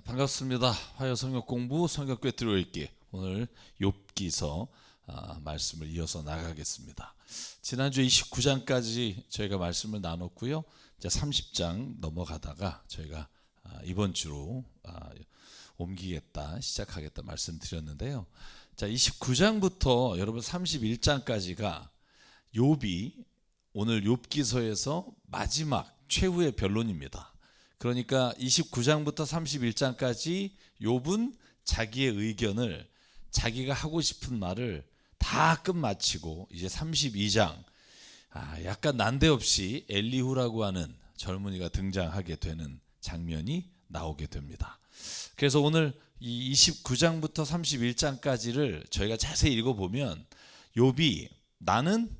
반갑습니다. 화요 성경 공부 성경교회 들어올기 오늘 욥기서 말씀을 이어서 나가겠습니다. 지난주 29장까지 저희가 말씀을 나눴고요. 이제 30장 넘어가다가 저희가 이번 주로 옮기겠다, 시작하겠다 말씀드렸는데요. 자, 29장부터 여러분 31장까지가 욥이 오늘 욥기서에서 마지막 최후의 변론입니다. 그러니까 29장부터 31장까지 욥은 자기의 의견을, 자기가 하고 싶은 말을 다 끝마치고 이제 32장 약간 난데없이 엘리후라고 하는 젊은이가 등장하게 되는 장면이 나오게 됩니다. 그래서 오늘 이 29장부터 31장까지를 저희가 자세히 읽어보면 욥이 나는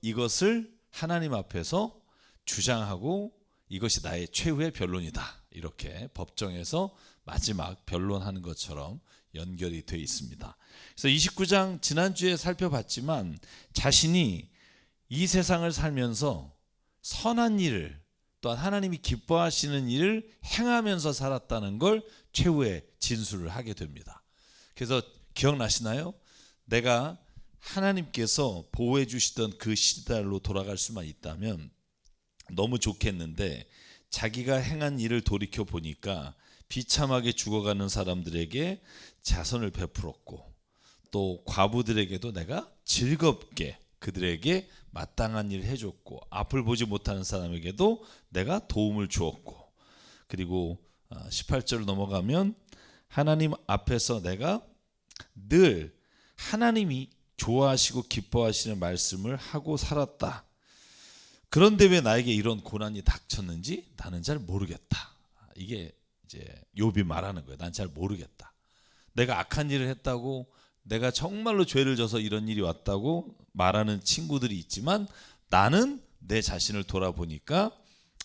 이것을 하나님 앞에서 주장하고 이것이 나의 최후의 변론이다, 이렇게 법정에서 마지막 변론하는 것처럼 연결이 되어 있습니다. 그래서 29장 지난주에 살펴봤지만 자신이 이 세상을 살면서 선한 일을, 또한 하나님이 기뻐하시는 일을 행하면서 살았다는 걸 최후의 진술을 하게 됩니다. 그래서 기억나시나요? 내가 하나님께서 보호해 주시던 그 시달로 돌아갈 수만 있다면 너무 좋겠는데, 자기가 행한 일을 돌이켜 보니까 비참하게 죽어가는 사람들에게 자선을 베풀었고, 또 과부들에게도 내가 즐겁게 그들에게 마땅한 일을 해줬고, 앞을 보지 못하는 사람에게도 내가 도움을 주었고, 그리고 18절 넘어가면 하나님 앞에서 내가 늘 하나님이 좋아하시고 기뻐하시는 말씀을 하고 살았다. 그런데 왜 나에게 이런 고난이 닥쳤는지 나는 잘 모르겠다. 이게 이제 욥이 말하는 거예요. 난 잘 모르겠다. 내가 악한 일을 했다고, 내가 정말로 죄를 져서 이런 일이 왔다고 말하는 친구들이 있지만 나는 내 자신을 돌아보니까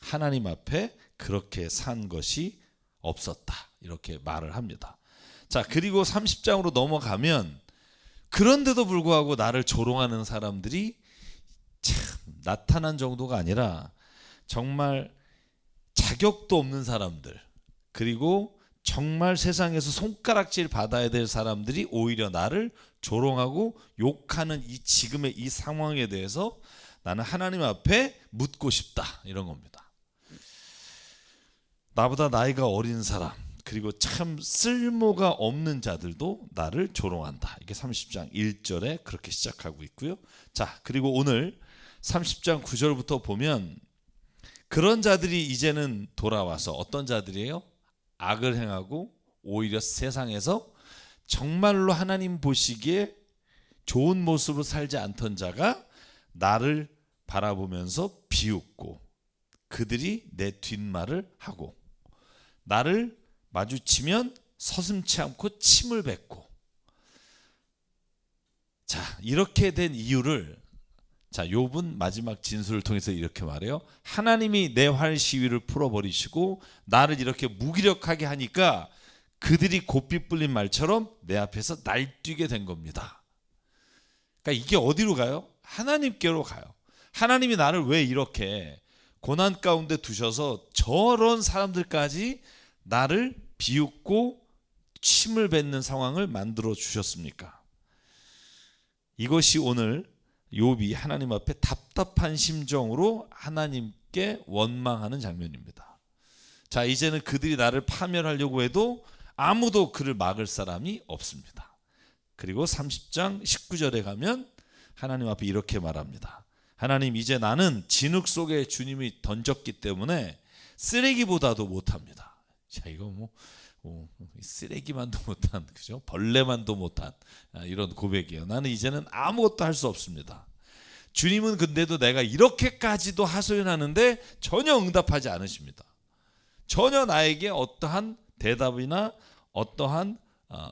하나님 앞에 그렇게 산 것이 없었다, 이렇게 말을 합니다. 자, 그리고 30장으로 넘어가면 그런데도 불구하고 나를 조롱하는 사람들이 참 나타난 정도가 아니라 정말 자격도 없는 사람들, 그리고 정말 세상에서 손가락질 받아야 될 사람들이 오히려 나를 조롱하고 욕하는 이 지금의 이 상황에 대해서 나는 하나님 앞에 묻고 싶다, 이런 겁니다. 나보다 나이가 어린 사람, 그리고 참 쓸모가 없는 자들도 나를 조롱한다. 이게 30장 1절에 그렇게 시작하고 있고요. 자, 그리고 오늘 30장 9절부터 보면 그런 자들이 이제는 돌아와서, 어떤 자들이에요? 악을 행하고 오히려 세상에서 정말로 하나님 보시기에 좋은 모습으로 살지 않던 자가 나를 바라보면서 비웃고, 그들이 내 뒷말을 하고, 나를 마주치면 서슴지 않고 침을 뱉고. 자, 이렇게 된 이유를 욥은 마지막 진술을 통해서 이렇게 말해요. 하나님이 내 활 시위를 풀어버리시고 나를 이렇게 무기력하게 하니까 그들이 고삐 뿔린 말처럼 내 앞에서 날뛰게 된 겁니다. 그러니까 이게 어디로 가요? 하나님께로 가요. 하나님이 나를 왜 이렇게 고난 가운데 두셔서 저런 사람들까지 나를 비웃고 침을 뱉는 상황을 만들어 주셨습니까? 이것이 오늘 욥이 하나님 앞에 답답한 심정으로 하나님께 원망하는 장면입니다. 자, 이제는 그들이 나를 파멸하려고 해도 아무도 그를 막을 사람이 없습니다. 그리고 30장 19절에 가면 하나님 앞에 이렇게 말합니다. 하나님, 이제 나는 진흙 속에 주님이 던졌기 때문에 쓰레기보다도 못합니다. 자, 이거 쓰레기만도 못한, 그죠? 벌레만도 못한 이런 고백이에요. 나는 이제는 아무것도 할 수 없습니다. 주님은 근데도 내가 이렇게까지도 하소연하는데 전혀 응답하지 않으십니다. 전혀 나에게 어떠한 대답이나 어떠한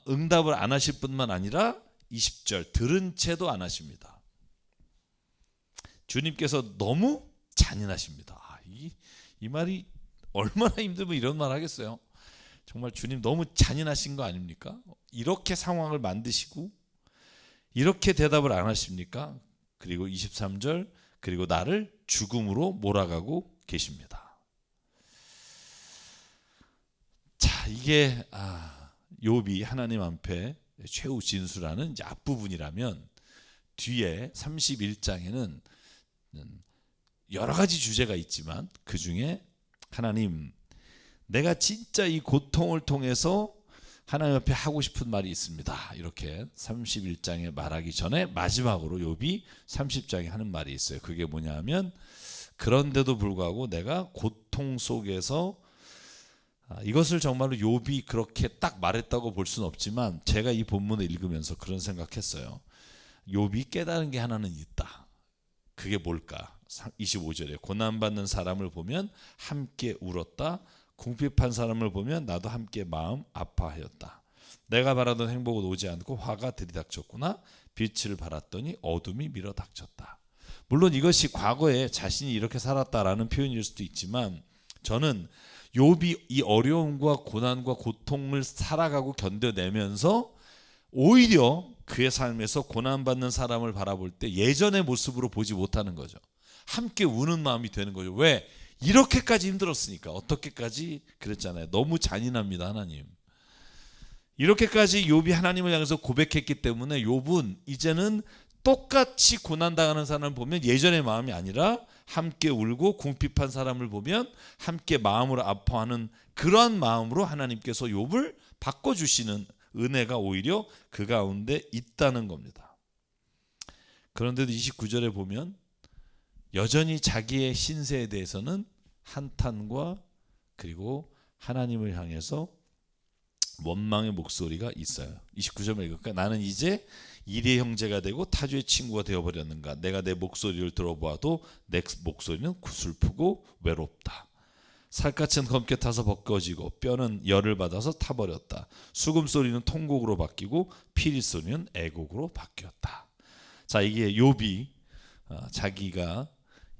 응답을 안 하실 뿐만 아니라 20절 들은 채도 안 하십니다. 주님께서 너무 잔인하십니다. 이 말이 얼마나 힘들면 이런 말 하겠어요. 정말 주님 너무 잔인하신 거 아닙니까? 이렇게 상황을 만드시고 이렇게 대답을 안 하십니까? 그리고 23절, 그리고 나를 죽음으로 몰아가고 계십니다. 자, 이게 욥이 하나님 앞에 최후 진술하는 이제 앞부분이라면 뒤에 31장에는 여러 가지 주제가 있지만 그 중에 하나님, 내가 진짜 이 고통을 통해서 하나님 앞에 하고 싶은 말이 있습니다. 이렇게 31장에 말하기 전에 마지막으로 욥이 30장에 하는 말이 있어요. 그게 뭐냐 하면, 그런데도 불구하고 내가 고통 속에서, 이것을 정말로 욥이 그렇게 딱 말했다고 볼 수는 없지만 제가 이 본문을 읽으면서 그런 생각했어요. 욥이 깨달은 게 하나는 있다. 그게 뭘까? 25절에 고난받는 사람을 보면 함께 울었다. 궁핍한 사람을 보면 나도 함께 마음 아파하였다. 내가 바라던 행복은 오지 않고 화가 들이닥쳤구나. 빛을 발았더니 어둠이 밀어닥쳤다. 물론 이것이 과거에 자신이 이렇게 살았다라는 표현일 수도 있지만, 저는 욥이 이 어려움과 고난과 고통을 살아가고 견뎌내면서 오히려 그의 삶에서 고난받는 사람을 바라볼 때 예전의 모습으로 보지 못하는 거죠. 함께 우는 마음이 되는 거죠. 왜? 이렇게까지 힘들었으니까. 어떻게까지 그랬잖아요. 너무 잔인합니다, 하나님. 이렇게까지 욥이 하나님을 향해서 고백했기 때문에 욥은 이제는 똑같이 고난당하는 사람을 보면 예전의 마음이 아니라 함께 울고 궁핍한 사람을 보면 함께 마음으로 아파하는 그런 마음으로 하나님께서 욥을 바꿔주시는 은혜가 오히려 그 가운데 있다는 겁니다. 그런데도 29절에 보면 여전히 자기의 신세에 대해서는 한탄과 그리고 하나님을 향해서 원망의 목소리가 있어요. 29절을 읽을까? 나는 이제 일의 형제가 되고 타주의 친구가 되어버렸는가. 내가 내 목소리를 들어보아도 내 목소리는 구슬프고 외롭다. 살갗은 검게 타서 벗겨지고 뼈는 열을 받아서 타버렸다. 수금소리는 통곡으로 바뀌고 피리소리는 애곡으로 바뀌었다. 자, 이게 욥이 자기가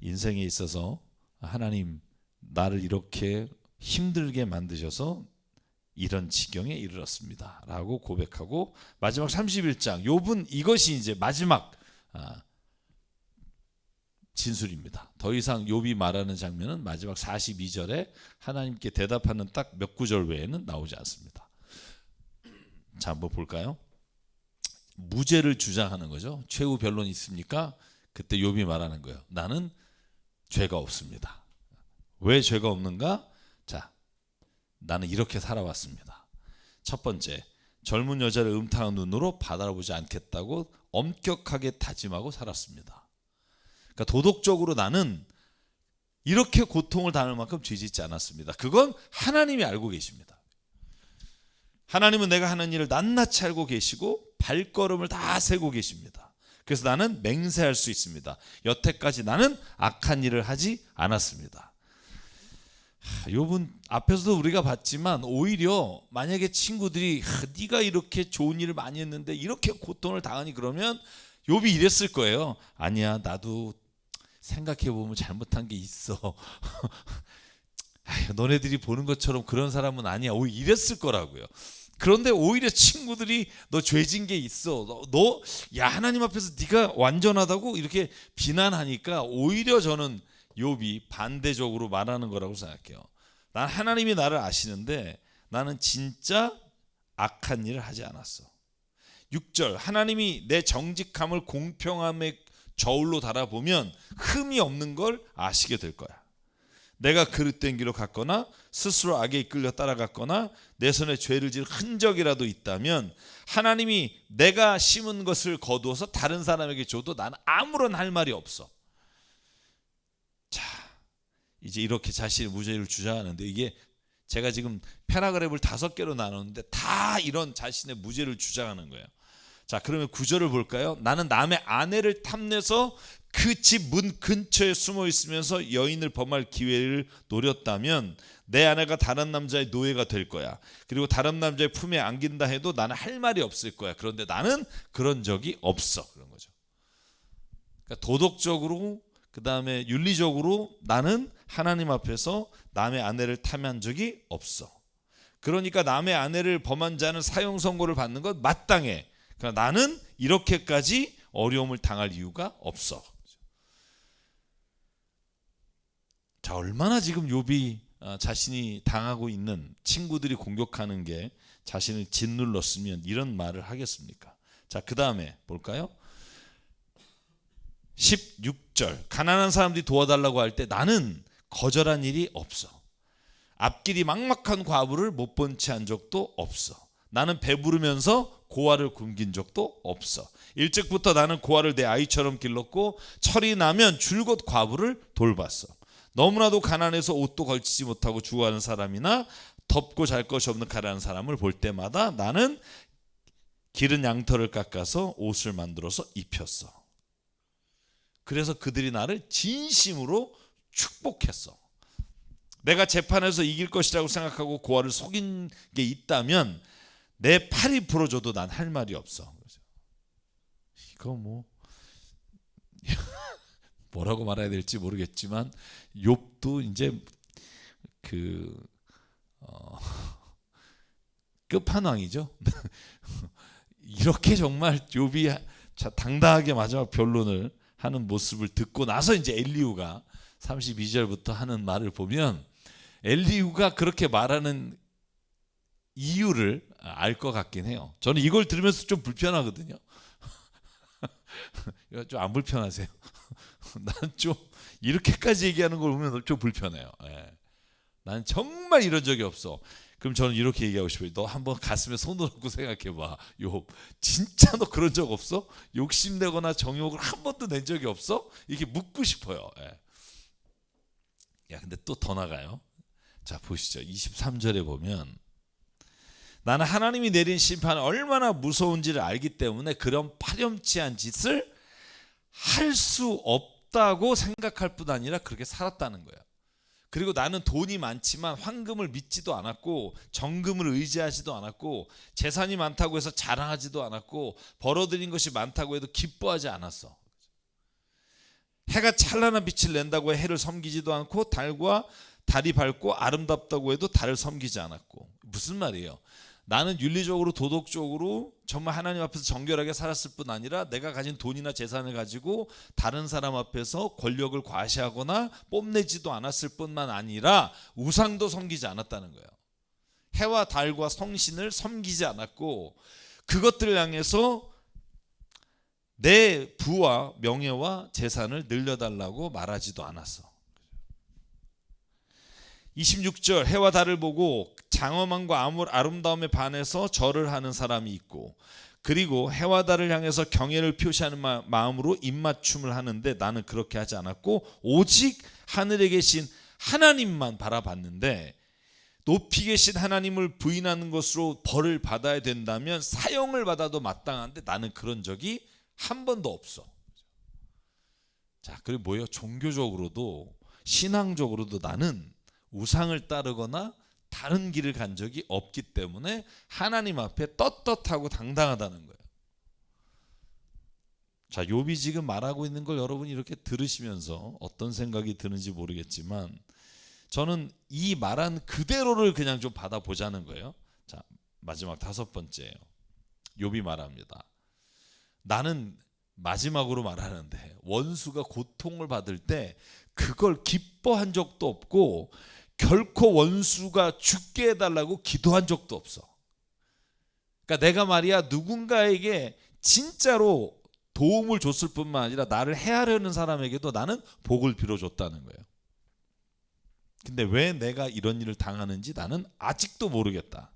인생에 있어서 하나님, 나를 이렇게 힘들게 만드셔서 이런 지경에 이르렀습니다 라고 고백하고, 마지막 31장 욥은 이것이 이제 마지막 진술입니다. 더 이상 욥이 말하는 장면은 마지막 42절에 하나님께 대답하는 딱 몇 구절 외에는 나오지 않습니다. 자, 한번 볼까요? 무죄를 주장하는 거죠. 최후 변론이 있습니까? 그때 욥이 말하는 거예요. 나는 죄가 없습니다. 왜 죄가 없는가? 자, 나는 이렇게 살아왔습니다. 첫 번째, 젊은 여자를 음탕한 눈으로 바라보지 않겠다고 엄격하게 다짐하고 살았습니다. 그러니까 도덕적으로 나는 이렇게 고통을 당할 만큼 죄짓지 않았습니다. 그건 하나님이 알고 계십니다. 하나님은 내가 하는 일을 낱낱이 알고 계시고 발걸음을 다 세고 계십니다. 그래서 나는 맹세할 수 있습니다. 여태까지 나는 악한 일을 하지 않았습니다. 욥은 앞에서도 우리가 봤지만 오히려 만약에 친구들이 네가 이렇게 좋은 일을 많이 했는데 이렇게 고통을 당하니, 그러면 욥이 이랬을 거예요. 아니야, 나도 생각해보면 잘못한 게 있어. 너네들이 보는 것처럼 그런 사람은 아니야. 오히려 이랬을 거라고요. 그런데 오히려 친구들이 너 죄진 게 있어. 야, 하나님 앞에서 네가 완전하다고 이렇게 비난하니까 오히려 저는 욥이 반대적으로 말하는 거라고 생각해요. 난 하나님이 나를 아시는데 나는 진짜 악한 일을 하지 않았어. 6절, 하나님이 내 정직함을 공평함의 저울로 달아보면 흠이 없는 걸 아시게 될 거야. 내가 그릇된 길로 갔거나 스스로 악에 이끌려 따라갔거나 내 손에 죄를 지은 흔적이라도 있다면 하나님이 내가 심은 것을 거두어서 다른 사람에게 줘도 나는 아무런 할 말이 없어. 자, 이제 이렇게 자신의 무죄를 주장하는데, 이게 제가 지금 패러그래프를 5개로 나눴는데 다 이런 자신의 무죄를 주장하는 거예요. 자, 그러면 9절을 볼까요? 나는 남의 아내를 탐내서 그 집 문 근처에 숨어 있으면서 여인을 범할 기회를 노렸다면 내 아내가 다른 남자의 노예가 될 거야. 그리고 다른 남자의 품에 안긴다 해도 나는 할 말이 없을 거야. 그런데 나는 그런 적이 없어. 그런 거죠. 그러니까 도덕적으로, 그 다음에 윤리적으로 나는 하나님 앞에서 남의 아내를 탐한 적이 없어. 그러니까 남의 아내를 범한 자는 사형 선고를 받는 건 마땅해. 그러니까 나는 이렇게까지 어려움을 당할 이유가 없어. 자, 얼마나 지금 욥이 자신이 당하고 있는 친구들이 공격하는 게 자신을 짓눌렀으면 이런 말을 하겠습니까? 자, 그 다음에 볼까요? 16절 가난한 사람들이 도와달라고 할 때 나는 거절한 일이 없어. 앞길이 막막한 과부를 못 본 채 한 적도 없어. 나는 배부르면서 고아를 굶긴 적도 없어. 일찍부터 나는 고아를 내 아이처럼 길렀고 철이 나면 줄곧 과부를 돌봤어. 너무나도 가난해서 옷도 걸치지 못하고 죽어가는 사람이나 덮고 잘 것이 없는 가난한 사람을 볼 때마다 나는 기른 양털을 깎아서 옷을 만들어서 입혔어. 그래서 그들이 나를 진심으로 축복했어. 내가 재판에서 이길 것이라고 생각하고 고아를 속인 게 있다면 내 팔이 부러져도 난 할 말이 없어. 이거 뭐라고 말해야 될지 모르겠지만 욥도 이제 끝판왕이죠. 이렇게 정말 욥이 당당하게 마지막 변론을 하는 모습을 듣고 나서 이제 엘리후가 32절부터 하는 말을 보면 엘리후가 그렇게 말하는 이유를 알 것 같긴 해요. 저는 이걸 들으면서 좀 불편하거든요. 좀 안 불편하세요? 난 좀 이렇게까지 얘기하는 걸 보면 좀 불편해요. 난 정말 이런 적이 없어. 그럼 저는 이렇게 얘기하고 싶어요. 너 한번 가슴에 손을 얹고 생각해봐. 욥, 진짜 너 그런 적 없어? 욕심내거나 정욕을 한 번도 낸 적이 없어? 이렇게 묻고 싶어요. 야, 근데 또 더 나가요. 자, 보시죠. 23절에 보면 나는 하나님이 내린 심판이 얼마나 무서운지를 알기 때문에 그런 파렴치한 짓을 할 수 없다고 생각할 뿐 아니라 그렇게 살았다는 거예요. 그리고 나는 돈이 많지만 황금을 믿지도 않았고 정금을 의지하지도 않았고 재산이 많다고 해서 자랑하지도 않았고 벌어들인 것이 많다고 해도 기뻐하지 않았어. 해가 찬란한 빛을 낸다고 해 해를 섬기지도 않고 달과 달이 밝고 아름답다고 해도 달을 섬기지 않았고. 무슨 말이에요? 나는 윤리적으로 도덕적으로 정말 하나님 앞에서 정결하게 살았을 뿐 아니라 내가 가진 돈이나 재산을 가지고 다른 사람 앞에서 권력을 과시하거나 뽐내지도 않았을 뿐만 아니라 우상도 섬기지 않았다는 거예요. 해와 달과 성신을 섬기지 않았고 그것들을 향해서 내 부와 명예와 재산을 늘려달라고 말하지도 않았어. 26절 해와 달을 보고 장엄함과 아름다움에 반해서 절을 하는 사람이 있고 그리고 해와 달을 향해서 경애를 표시하는 마음으로 입맞춤을 하는데 나는 그렇게 하지 않았고 오직 하늘에 계신 하나님만 바라봤는데 높이 계신 하나님을 부인하는 것으로 벌을 받아야 된다면 사형을 받아도 마땅한데 나는 그런 적이 한 번도 없어. 자, 그리고 뭐예요? 종교적으로도 신앙적으로도 나는 우상을 따르거나 다른 길을 간 적이 없기 때문에 하나님 앞에 떳떳하고 당당하다는 거예요. 자, 욥이 지금 말하고 있는 걸 여러분이 이렇게 들으시면서 어떤 생각이 드는지 모르겠지만 저는 이 말한 그대로를 그냥 좀 받아보자는 거예요. 자, 마지막 5번째예요. 욥이 말합니다. 나는 마지막으로 말하는데 원수가 고통을 받을 때 그걸 기뻐한 적도 없고 결코 원수가 죽게 해달라고 기도한 적도 없어. 그러니까 내가 말이야 누군가에게 진짜로 도움을 줬을 뿐만 아니라 나를 해하려는 사람에게도 나는 복을 빌어줬다는 거예요. 근데 왜 내가 이런 일을 당하는지 나는 아직도 모르겠다.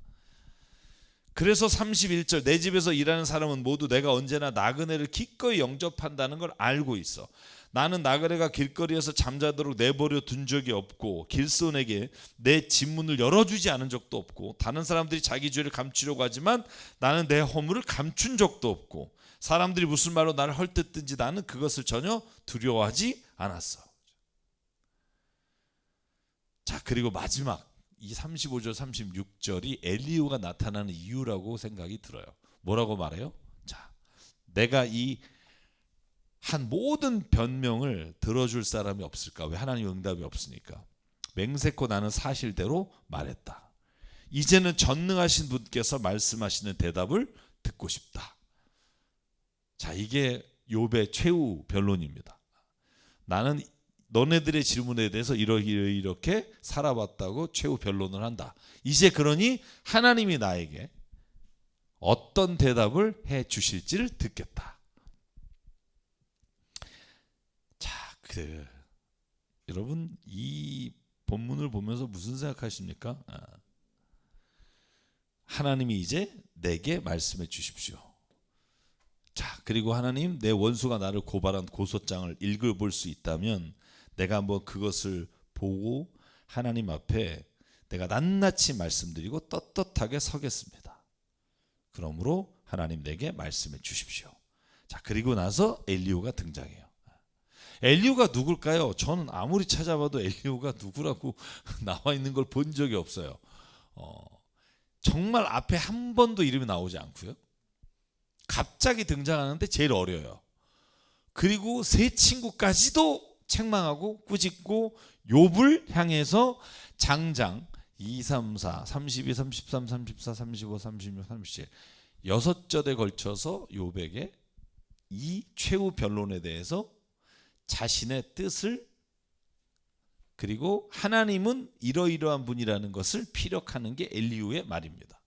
그래서 31절 내 집에서 일하는 사람은 모두 내가 언제나 나그네를 기꺼이 영접한다는 걸 알고 있어. 나는 나그네가 길거리에서 잠자도록 내버려 둔 적이 없고 길손에게 내 집 문을 열어주지 않은 적도 없고 다른 사람들이 자기 죄를 감추려고 하지만 나는 내 허물을 감춘 적도 없고 사람들이 무슨 말로 나를 헐뜯든지 나는 그것을 전혀 두려워하지 않았어. 자, 그리고 마지막 이 35절 36절이 엘리후가 나타나는 이유라고 생각이 들어요. 뭐라고 말해요? 자, 내가 이 한 모든 변명을 들어줄 사람이 없을까? 왜 하나님 응답이 없으니까. 맹세코 나는 사실대로 말했다. 이제는 전능하신 분께서 말씀하시는 대답을 듣고 싶다. 자, 이게 욥의 최후 변론입니다. 나는 너네들의 질문에 대해서 이렇게 살아봤다고 최후 변론을 한다. 이제 그러니 하나님이 나에게 어떤 대답을 해 주실지를 듣겠다. 자, 여러분 이 본문을 보면서 무슨 생각하십니까? 하나님이 이제 내게 말씀해 주십시오. 자, 그리고 하나님, 내 원수가 나를 고발한 고소장을 읽어볼 수 있다면 내가 한번 그것을 보고 하나님 앞에 내가 낱낱이 말씀드리고 떳떳하게 서겠습니다. 그러므로 하나님 내게 말씀해 주십시오. 자, 그리고 나서 엘리후가 등장해요. 엘리후가 누굴까요? 저는 아무리 찾아봐도 엘리후가 누구라고 나와 있는 걸 본 적이 없어요. 정말 앞에 한 번도 이름이 나오지 않고요. 갑자기 등장하는데 제일 어려요. 그리고 세 친구까지도 책망하고 꾸짖고 욥을 향해서 장장 2, 3, 4, 32, 33, 34, 35, 36, 37 6절에 걸쳐서 욥에게 이 최후 변론에 대해서 자신의 뜻을 그리고 하나님은 이러이러한 분이라는 것을 피력하는 게 엘리후의 말입니다.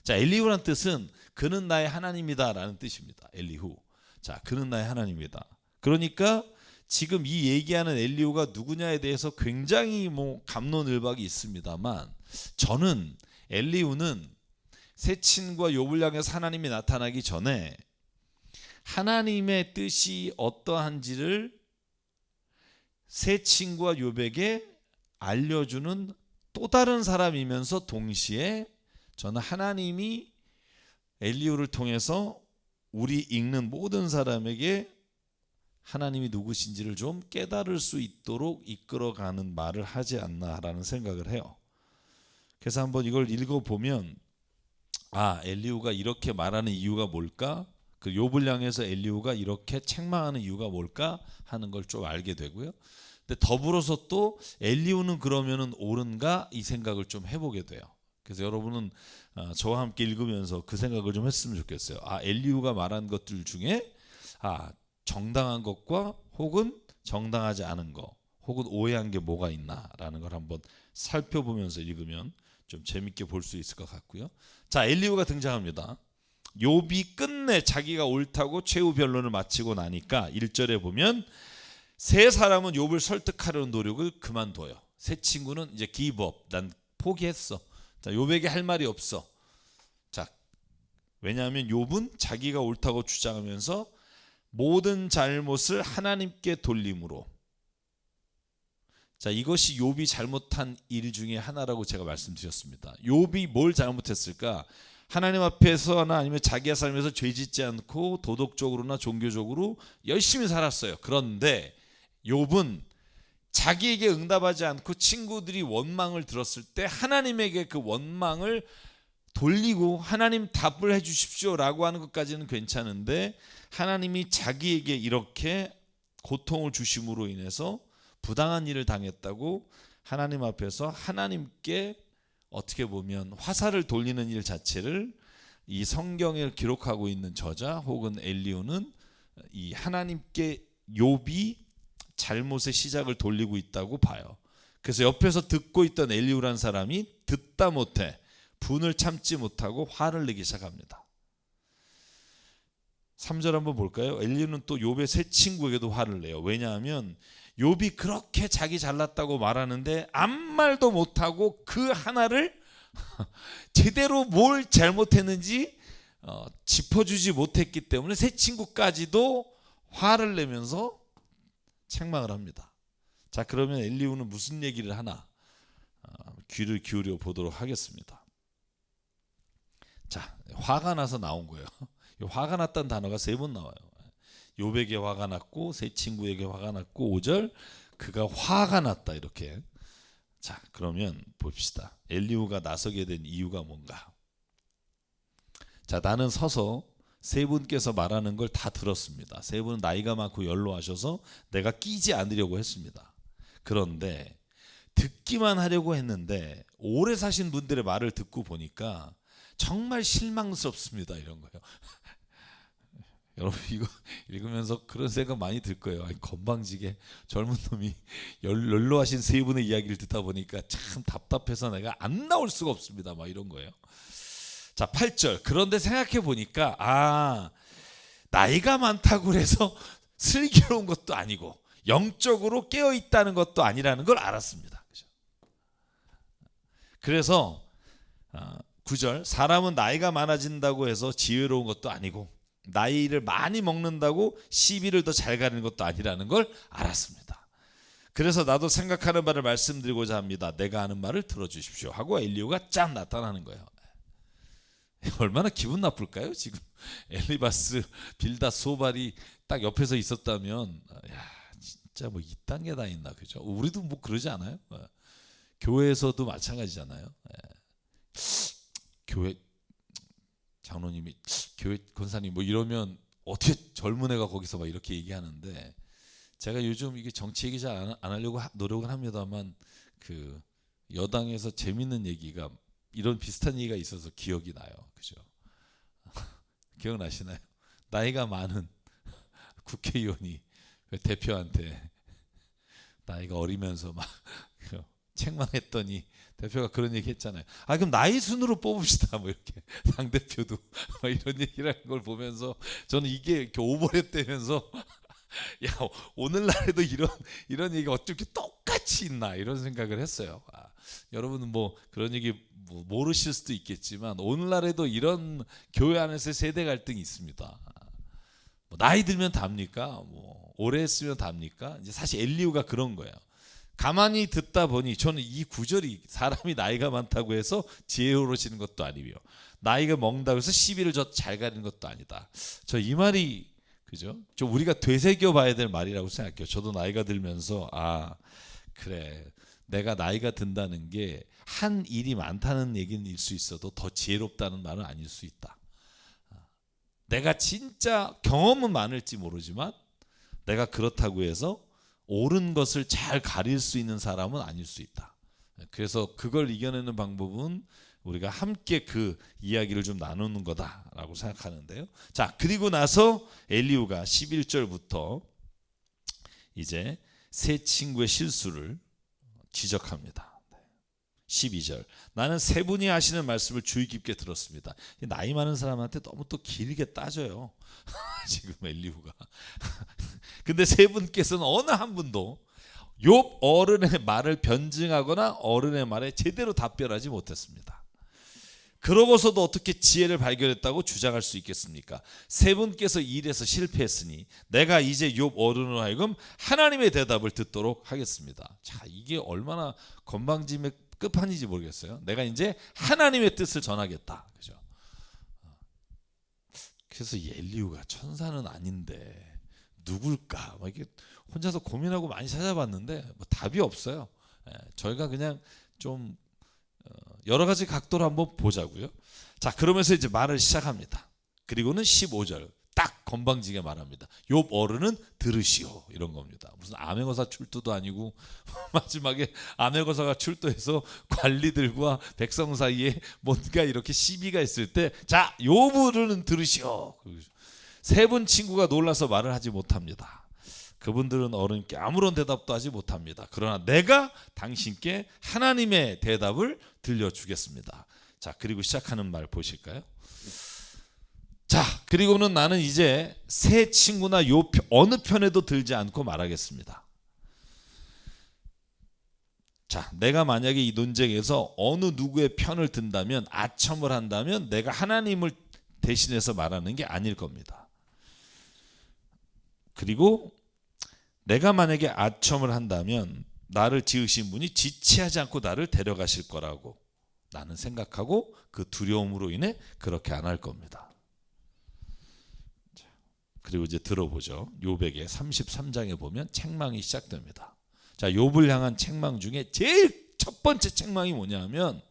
자, 엘리후란 뜻은 그는 나의 하나님이다 라는 뜻입니다. 엘리후. 자, 그는 나의 하나님이다. 그러니까 지금 이 얘기하는 엘리후가 누구냐에 대해서 굉장히 갑론을박이 있습니다만 저는 엘리후는 세친과 욥을 향해서 하나님이 나타나기 전에 하나님의 뜻이 어떠한지를 세친과 욥에게 알려주는 또 다른 사람이면서 동시에 저는 하나님이 엘리후를 통해서 우리 읽는 모든 사람에게 하나님이 누구신지를 좀 깨달을 수 있도록 이끌어가는 말을 하지 않나라는 생각을 해요. 그래서 한번 이걸 읽어보면 엘리후가 이렇게 말하는 이유가 뭘까? 그 욥을 향해서 엘리후가 이렇게 책망하는 이유가 뭘까 하는 걸 좀 알게 되고요. 근데 더불어서 또 엘리후는 그러면은 옳은가 이 생각을 좀 해보게 돼요. 그래서 여러분은 저와 함께 읽으면서 그 생각을 좀 했으면 좋겠어요. 엘리후가 말한 것들 중에 정당한 것과 혹은 정당하지 않은 것 혹은 오해한 게 뭐가 있나라는 걸 한번 살펴보면서 읽으면 좀 재밌게 볼 수 있을 것 같고요. 자, 엘리후가 등장합니다. 욥이 끝내 자기가 옳다고 최후 변론을 마치고 나니까 1절에 보면 세 사람은 욥을 설득하려는 노력을 그만둬요. 세 친구는 이제 give up, 난 포기했어. 자, 욥에게 할 말이 없어. 자, 왜냐하면 욥은 자기가 옳다고 주장하면서 모든 잘못을 하나님께 돌림으로, 자, 이것이 욥이 잘못한 일 중에 하나라고 제가 말씀드렸습니다. 욥이 뭘 잘못했을까? 하나님 앞에서나 아니면 자기의 삶에서 죄짓지 않고 도덕적으로나 종교적으로 열심히 살았어요. 그런데 욥은 자기에게 응답하지 않고 친구들이 원망을 들었을 때 하나님에게 그 원망을 돌리고 하나님 답을 해 주십시오라고 하는 것까지는 괜찮은데 하나님이 자기에게 이렇게 고통을 주심으로 인해서 부당한 일을 당했다고 하나님 앞에서 하나님께 어떻게 보면 화살을 돌리는 일 자체를 이 성경에 기록하고 있는 저자 혹은 엘리후는 이 하나님께 욥이 잘못의 시작을 돌리고 있다고 봐요. 그래서 옆에서 듣고 있던 엘리후란 사람이 듣다 못해 분을 참지 못하고 화를 내기 시작합니다. 3절 한번 볼까요? 엘리후는 또 욥의 세 친구에게도 화를 내요. 왜냐하면 욥이 그렇게 자기 잘났다고 말하는데 아무 말도 못하고 그 하나를 제대로 뭘 잘못했는지 짚어주지 못했기 때문에 세 친구까지도 화를 내면서 책망을 합니다. 자, 그러면 엘리후는 무슨 얘기를 하나 귀를 기울여 보도록 하겠습니다. 자, 화가 나서 나온 거예요. 화가 났다는 단어가 3번 나와요. 욥에게 화가 났고 세 친구에게 화가 났고 5절 그가 화가 났다 이렇게. 자, 그러면 봅시다. 엘리후가 나서게 된 이유가 뭔가. 자, 나는 서서 세 분께서 말하는 걸 다 들었습니다. 세 분은 나이가 많고 연로하셔서 내가 끼지 않으려고 했습니다. 그런데 듣기만 하려고 했는데 오래 사신 분들의 말을 듣고 보니까 정말 실망스럽습니다. 이런 거예요. 여러분 이거 읽으면서 그런 생각 많이 들 거예요. 아니, 건방지게 젊은 놈이 연로하신 세 분의 이야기를 듣다 보니까 참 답답해서 내가 안 나올 수가 없습니다. 막 이런 거예요. 자, 8절. 그런데 생각해 보니까 나이가 많다고 해서 슬기로운 것도 아니고 영적으로 깨어 있다는 것도 아니라는 걸 알았습니다. 그죠? 그래서 9절. 사람은 나이가 많아진다고 해서 지혜로운 것도 아니고 나이를 많이 먹는다고 시비를 더 잘 가리는 것도 아니라는 걸 알았습니다. 그래서 나도 생각하는 바를 말씀드리고자 합니다. 내가 하는 말을 들어주십시오 하고 엘리후가 쫙 나타나는 거예요. 얼마나 기분 나쁠까요? 지금 엘리바스, 빌닷, 소발이 딱 옆에서 있었다면 진짜 뭐 이딴 게 다 있나, 그죠? 우리도 뭐 그러지 않아요? 교회에서도 마찬가지잖아요. 교회 장로님이 교회 권사님 뭐 이러면 어떻게 젊은 애가 거기서 막 이렇게 얘기하는데, 제가 요즘 이게 정치 얘기 잘 안 하려고 노력을 합니다만 그 여당에서 재밌는 얘기가 이런 비슷한 얘기가 있어서 기억이 나요. 그죠? 기억나시나요? 나이가 많은 국회의원이 대표한테 나이가 어리면서 막 책망했더니 대표가 그런 얘기 했잖아요. 그럼 나이 순으로 뽑읍시다. 뭐 이렇게 당대표도 이런 얘기를 하는 걸 보면서 저는 이게 이렇게 오버랩되면서 오늘날에도 이런 얘기가 어떻게 똑같이 있나 이런 생각을 했어요. 여러분은 뭐 그런 얘기 모르실 수도 있겠지만 오늘날에도 이런 교회 안에서 세대 갈등이 있습니다. 나이 들면 답니까? 뭐 오래 했으면 답니까? 이제 사실 엘리후가 그런 거예요. 가만히 듣다 보니 저는 이 구절이 사람이 나이가 많다고 해서 지혜로워지는 것도 아니며 나이가 먹는다고 해서 시비를 잘 가리는 것도 아니다. 저 이 말이 그죠? 좀 우리가 되새겨 봐야 될 말이라고 생각해요. 저도 나이가 들면서 그래, 내가 나이가 든다는 게 한 일이 많다는 얘기일 수 있어도 더 지혜롭다는 말은 아닐 수 있다. 내가 진짜 경험은 많을지 모르지만 내가 그렇다고 해서 옳은 것을 잘 가릴 수 있는 사람은 아닐 수 있다. 그래서 그걸 이겨내는 방법은 우리가 함께 그 이야기를 좀 나누는 거다라고 생각하는데요. 자, 그리고 나서 엘리후가 11절부터 이제 세 친구의 실수를 지적합니다. 12절. 나는 세 분이 하시는 말씀을 주의 깊게 들었습니다. 나이 많은 사람한테 너무 또 길게 따져요. 지금 엘리후가. 근데 세 분께서는 어느 한 분도 욥 어른의 말을 변증하거나 어른의 말에 제대로 답변하지 못했습니다. 그러고서도 어떻게 지혜를 발견했다고 주장할 수 있겠습니까? 세 분께서 이 일에서 실패했으니 내가 이제 욥 어른으로 하여금 하나님의 대답을 듣도록 하겠습니다. 자, 이게 얼마나 건방짐의 끝판인지 모르겠어요. 내가 이제 하나님의 뜻을 전하겠다. 그죠? 그래서 이 엘리후가 천사는 아닌데 누굴까? 막 이렇게 혼자서 고민하고 많이 찾아봤는데 뭐 답이 없어요. 저희가 그냥 좀 여러 가지 각도로 한번 보자고요. 자, 그러면서 이제 말을 시작합니다. 그리고는 15절 딱 건방지게 말합니다. 욥 어른은 들으시오, 이런 겁니다. 무슨 암행어사 출두도 아니고 마지막에 암행어사가 출두해서 관리들과 백성 사이에 뭔가 이렇게 시비가 있을 때 자, 욥 어른은 들으시오. 세 분 친구가 놀라서 말을 하지 못합니다. 그분들은 어른께 아무런 대답도 하지 못합니다. 그러나 내가 당신께 하나님의 대답을 들려주겠습니다. 자, 그리고 시작하는 말 보실까요? 자, 그리고는 나는 이제 세 친구나 요 어느 편에도 들지 않고 말하겠습니다. 자, 내가 만약에 이 논쟁에서 어느 누구의 편을 든다면, 아첨을 한다면 내가 하나님을 대신해서 말하는 게 아닐 겁니다. 그리고 내가 만약에 아첨을 한다면 나를 지으신 분이 지체하지 않고 나를 데려가실 거라고 나는 생각하고 그 두려움으로 인해 그렇게 안 할 겁니다. 그리고 이제 들어보죠. 욥에게 33장에 보면 책망이 시작됩니다. 자, 욥을 향한 책망 중에 제일 첫 번째 책망이 뭐냐면,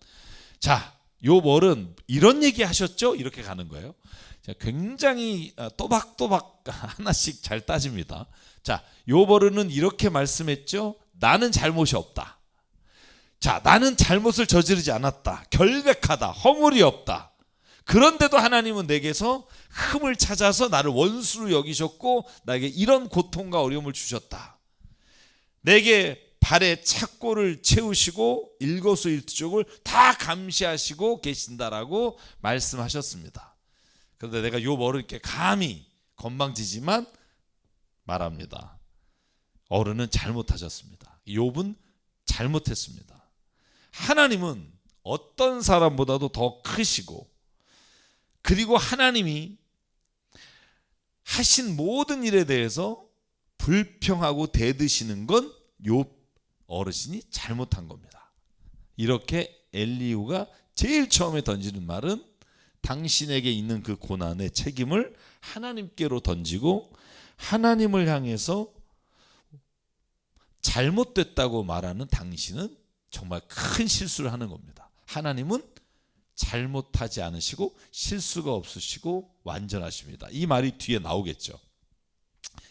자, 욥 어른 이런 얘기 하셨죠? 이렇게 가는 거예요. 자, 굉장히 또박또박 하나씩 잘 따집니다. 자, 욥 어른은 이렇게 말씀했죠. 나는 잘못이 없다. 자, 나는 잘못을 저지르지 않았다. 결백하다. 허물이 없다. 그런데도 하나님은 내게서 흠을 찾아서 나를 원수로 여기셨고 나에게 이런 고통과 어려움을 주셨다. 내게 발에 착고를 채우시고 일거수일투족을 다 감시하시고 계신다라고 말씀하셨습니다. 그런데 내가 욥 어른께 감히 건방지지만 말합니다. 어른은 잘못하셨습니다. 욥은 잘못했습니다. 하나님은 어떤 사람보다도 더 크시고, 그리고 하나님이 하신 모든 일에 대해서 불평하고 대드시는 건 욥 어르신이 잘못한 겁니다. 이렇게 엘리후가 제일 처음에 던지는 말은 당신에게 있는 그 고난의 책임을 하나님께로 던지고 하나님을 향해서 잘못됐다고 말하는 당신은 정말 큰 실수를 하는 겁니다. 하나님은 잘못하지 않으시고 실수가 없으시고 완전하십니다. 이 말이 뒤에 나오겠죠.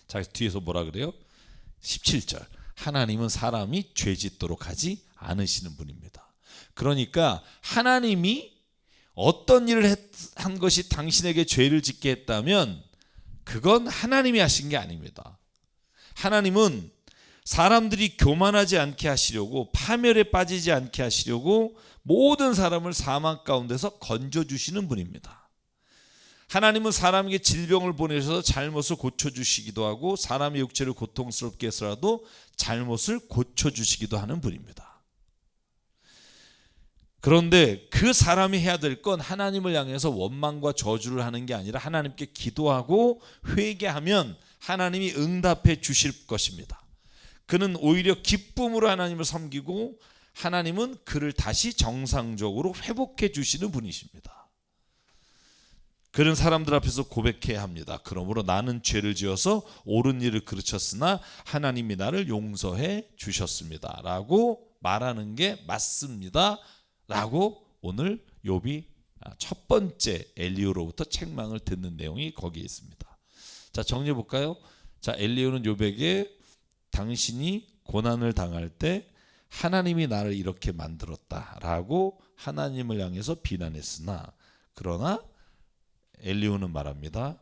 자, 뒤에서 뭐라 그래요? 17절. 하나님은 사람이 죄 짓도록 하지 않으시는 분입니다. 그러니까 하나님이 어떤 일을 한 것이 당신에게 죄를 짓게 했다면 그건 하나님이 하신 게 아닙니다. 하나님은 사람들이 교만하지 않게 하시려고, 파멸에 빠지지 않게 하시려고 모든 사람을 사망 가운데서 건져주시는 분입니다. 하나님은 사람에게 질병을 보내셔서 잘못을 고쳐주시기도 하고 사람의 육체를 고통스럽게 해서라도 잘못을 고쳐주시기도 하는 분입니다. 그런데 그 사람이 해야 될 건 하나님을 향해서 원망과 저주를 하는 게 아니라 하나님께 기도하고 회개하면 하나님이 응답해 주실 것입니다. 그는 오히려 기쁨으로 하나님을 섬기고 하나님은 그를 다시 정상적으로 회복해 주시는 분이십니다. 그런 사람들 앞에서 고백해야 합니다. 그러므로 나는 죄를 지어서 옳은 일을 그르쳤으나 하나님이 나를 용서해 주셨습니다 라고 말하는 게 맞습니다 라고 오늘 욥이 첫 번째 엘리후로부터 책망을 듣는 내용이 거기에 있습니다. 자, 정리해 볼까요? 자, 엘리후는 욥에게 당신이 고난을 당할 때 하나님이 나를 이렇게 만들었다라고 하나님을 향해서 비난했으나, 그러나 엘리후는 말합니다.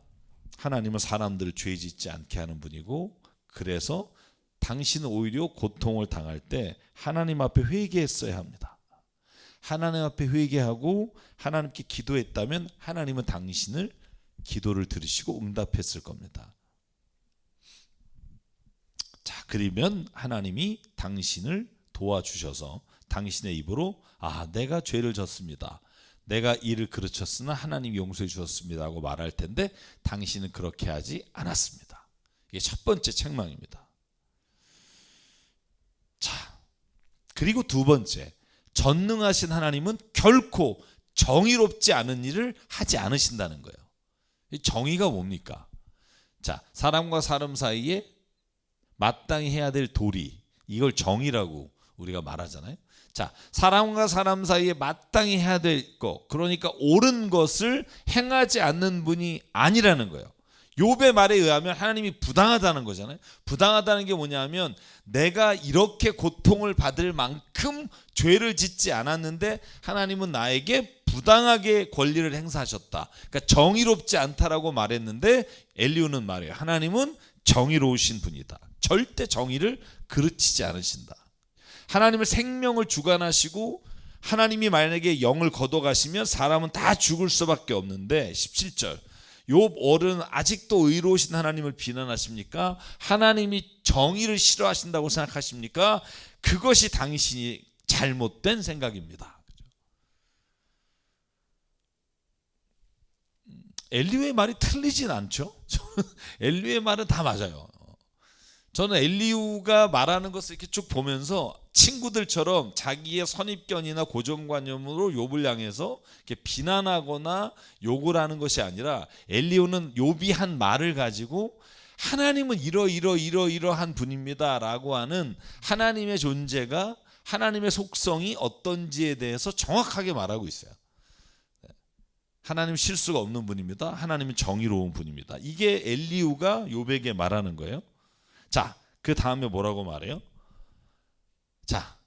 하나님은 사람들을 죄 짓지 않게 하는 분이고, 그래서 당신은 오히려 고통을 당할 때 하나님 앞에 회개했어야 합니다. 하나님 앞에 회개하고 하나님께 기도했다면 하나님은 당신을 기도를 들으시고 응답했을 겁니다. 자, 그러면 하나님이 당신을 도와주셔서 당신의 입으로 내가 죄를 졌습니다, 내가 이를 그르쳤으나 하나님이 용서해 주셨습니다 하고 말할 텐데 당신은 그렇게 하지 않았습니다. 이게 첫 번째 책망입니다. 자, 그리고 두 번째, 전능하신 하나님은 결코 정의롭지 않은 일을 하지 않으신다는 거예요. 정의가 뭡니까? 자, 사람과 사람 사이에 마땅히 해야 될 도리, 이걸 정의라고 우리가 말하잖아요. 자, 사람과 사람 사이에 마땅히 해야 될 것, 그러니까 옳은 것을 행하지 않는 분이 아니라는 거예요. 욥의 말에 의하면 하나님이 부당하다는 거잖아요. 부당하다는 게 뭐냐면 내가 이렇게 고통을 받을 만큼 죄를 짓지 않았는데 하나님은 나에게 부당하게 권리를 행사하셨다, 그러니까 정의롭지 않다라고 말했는데 엘리후는 말해요. 하나님은 정의로우신 분이다. 절대 정의를 그르치지 않으신다. 하나님은 생명을 주관하시고 하나님이 만약에 영을 걷어가시면 사람은 다 죽을 수밖에 없는데 17절, 욥 어른 아직도 의로우신 하나님을 비난하십니까? 하나님이 정의를 싫어하신다고 생각하십니까? 그것이 당신이 잘못된 생각입니다. 엘리후의 말이 틀리진 않죠. 엘리후의 말은 다 맞아요. 저는 엘리후가 말하는 것을 이렇게 쭉 보면서 친구들처럼 자기의 선입견이나 고정관념으로 욥을 향해서 이렇게 비난하거나 욕을 하는 것이 아니라 엘리후는 욥이 한 말을 가지고 하나님은 이러한 분입니다라고 하는 하나님의 존재가, 하나님의 속성이 어떤지에 대해서 정확하게 말하고 있어요. 하나님 실수가 없는 분입니다. 하나님은 정의로운 분입니다. 이게 엘리후가 욥에게 말하는 거예요. 자, 그 다음에 뭐라고 말해요? 자,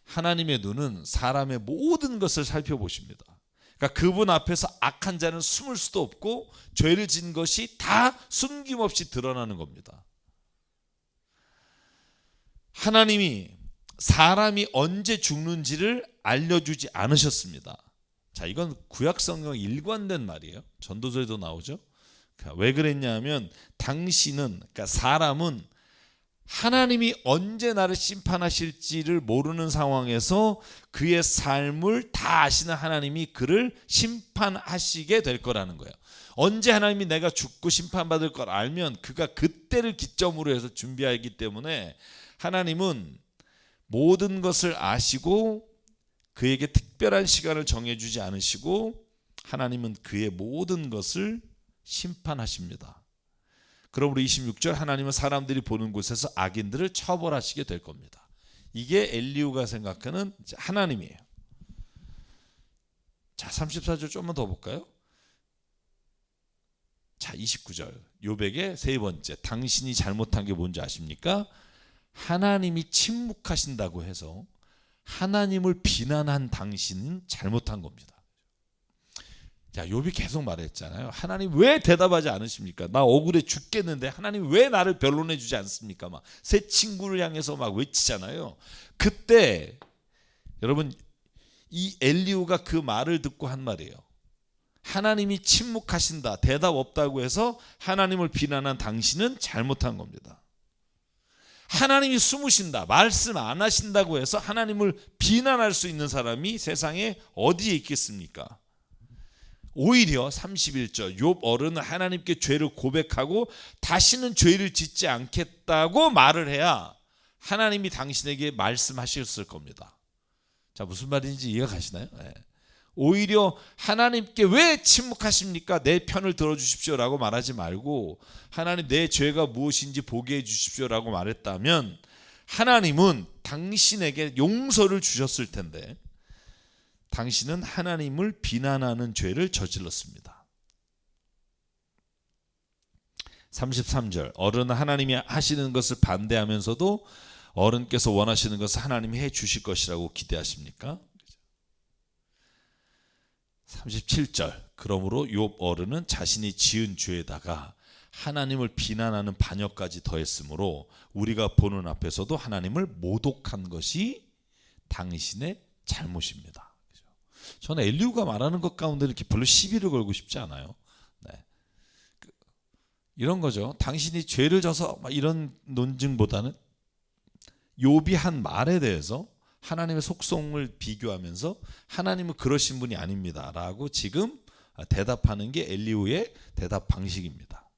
하나님의 눈은 사람의 모든 것을 살펴보십니다. 그러니까 그분 앞에서 악한 자는 숨을 수도 없고 죄를 지은 것이 다 숨김없이 드러나는 겁니다. 하나님이 사람이 언제 죽는지를 알려주지 않으셨습니다. 자, 이건 구약 성경 일관된 말이에요. 전도서에도 나오죠. 그러니까 왜 그랬냐면 당신은, 그러니까 사람은 하나님이 언제 나를 심판하실지를 모르는 상황에서 그의 삶을 다 아시는 하나님이 그를 심판하시게 될 거라는 거예요. 언제 하나님이 내가 죽고 심판받을 걸 알면 그가 그때를 기점으로 해서 준비하기 때문에 하나님은 모든 것을 아시고 그에게 특별한 시간을 정해주지 않으시고 하나님은 그의 모든 것을 심판하십니다. 그러므로 26절 하나님은 사람들이 보는 곳에서 악인들을 처벌하시게 될 겁니다. 이게 엘리후가 생각하는 하나님이에요. 자, 34절 좀만 더 볼까요? 자, 29절 욥에게 세 번째, 당신이 잘못한 게 뭔지 아십니까? 하나님이 침묵하신다고 해서 하나님을 비난한 당신은 잘못한 겁니다. 자, 욥이 계속 말했잖아요. 하나님 왜 대답하지 않으십니까? 나 억울해 죽겠는데 하나님 왜 나를 변론해 주지 않습니까? 막 새 친구를 향해서 막 외치잖아요. 그때 여러분 이 엘리후가 그 말을 듣고 한 말이에요. 하나님이 침묵하신다, 대답 없다고 해서 하나님을 비난한 당신은 잘못한 겁니다. 하나님이 숨으신다, 말씀 안 하신다고 해서 하나님을 비난할 수 있는 사람이 세상에 어디에 있겠습니까? 오히려 31절 욥 어른은 하나님께 죄를 고백하고 다시는 죄를 짓지 않겠다고 말을 해야 하나님이 당신에게 말씀하셨을 겁니다. 자, 무슨 말인지 이해가 가시나요? 네. 오히려 하나님께 왜 침묵하십니까? 내 편을 들어주십시오라고 말하지 말고 하나님 내 죄가 무엇인지 보게 해주십시오라고 말했다면 하나님은 당신에게 용서를 주셨을 텐데 당신은 하나님을 비난하는 죄를 저질렀습니다. 33절 어른은 하나님이 하시는 것을 반대하면서도 어른께서 원하시는 것을 하나님이 해 주실 것이라고 기대하십니까? 37절 그러므로 욥 어른은 자신이 지은 죄에다가 하나님을 비난하는 반역까지 더했으므로 우리가 보는 앞에서도 하나님을 모독한 것이 당신의 잘못입니다. 저는 엘리후가 말하는 것 가운데 이렇게 별로 시비를 걸고 싶지 않아요. 네. 이런 거죠. 당신이 죄를 져서 이런 논증보다는 욥이 한 말에 대해서 하나님의 속성을 비교하면서 하나님은 그러신 분이 아닙니다 라고 지금 대답하는 게 엘리후의 대답 방식입니다.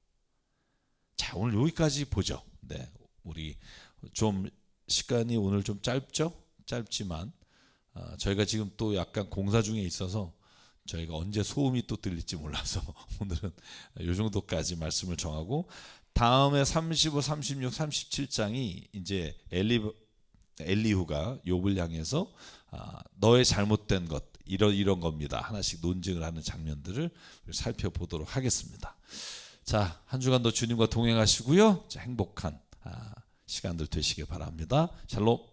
자, 오늘 여기까지 보죠. 네, 우리 좀 시간이 오늘 좀 짧죠? 짧지만 저희가 지금 또 약간 공사 중에 있어서 저희가 언제 소음이 또 들릴지 몰라서 오늘은 이 정도까지 말씀을 정하고 다음에 35, 36, 37장이 이제 엘리후가 욥을 향해서 너의 잘못된 것 이런 겁니다. 하나씩 논증을 하는 장면들을 살펴보도록 하겠습니다. 자, 한 주간도 주님과 동행하시고요. 자, 행복한 시간들 되시길 바랍니다. 샬롬.